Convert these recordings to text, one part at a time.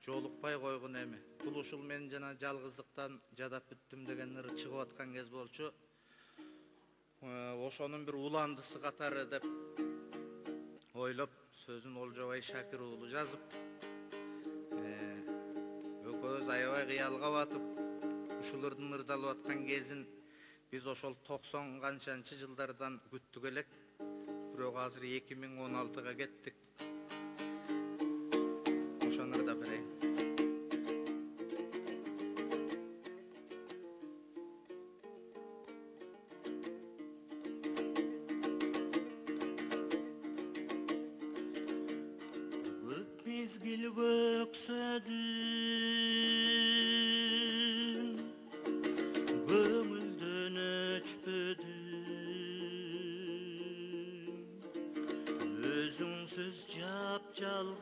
жолукпай койгон эми. Бул ушул мен жана жалгыздыктан жадап бүттүм деген ыры чыгып аткан кез болчу. Ошонун бир уландысы катары деп ойлоп, сөзүн Олжобай Шакир уулу жазып, экөөбүз аябай кыялга батып, ушулардын ырдалып аткан кезин биз ошол 90 канчанчы жылдардан күттүк элек. Бирок азыр 2016га кеттик. Ошону ырдап берейин. Көп мезгил көксөдүм, көңүлдөн өчпөдүм, өзүңсүз жап-жалгыз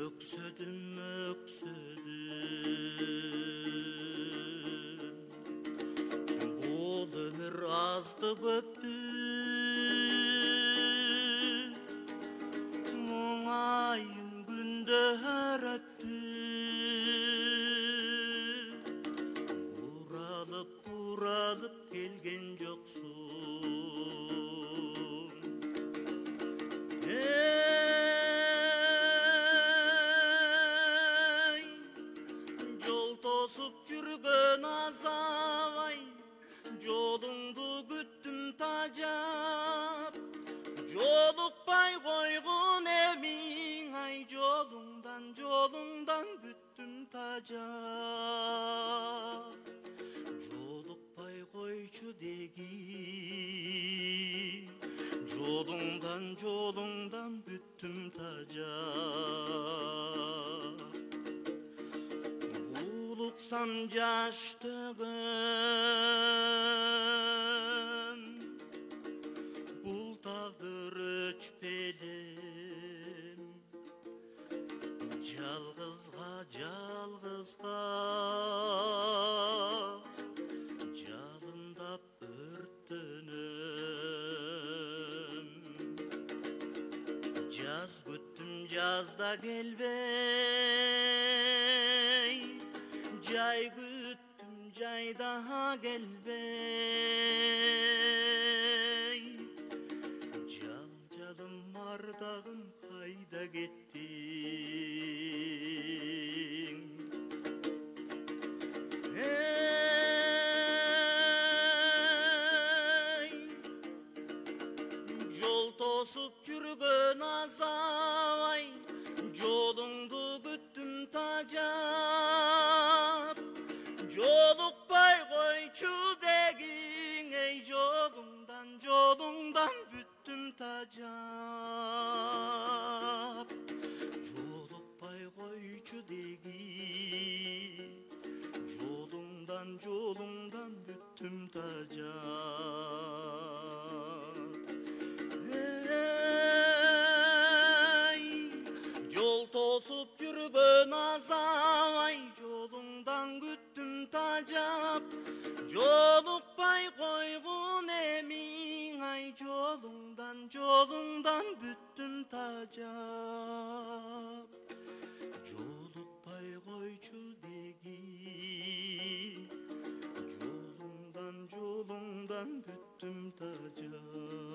өксөдүм, өксөдүм. Бул өмүр азды көптү, мұңайым күндөр өттү, уралып келген жоксуң. Эй, жол тосуп жүргөн азабай, жолуңду күттүм тажап, жолукпай койгон эмиң ай, жолуңдан бүттүм тажап. Жолукпай койчу деги, жолуңдан бүттүм тажап. Улуксам жаш төгөн, бул тагдыр өчпелем, жалгызга жалындап өрттөнөм. Жаз күттүм, жазда келбей, жай күттүм, жайда келбей. Жалым ардагым кайда кеттиң? Эй, жол тосуп жүргөн азабай, жолуңду күттүм тажап. Жолукпай койчу дегиң, эй, жолуңдан бүттүм тажап. Жолукпай койчу деги, жолуңдан бүттүм тажап. Эй, жол тосуп жүргөн азабай, жолуңдан күттүм тажап. Жолукпай койгон эмиң ай, жолуңдан бүттүм тажап. Жолукпай койчу деги, жолуңдан бүттүм тажап.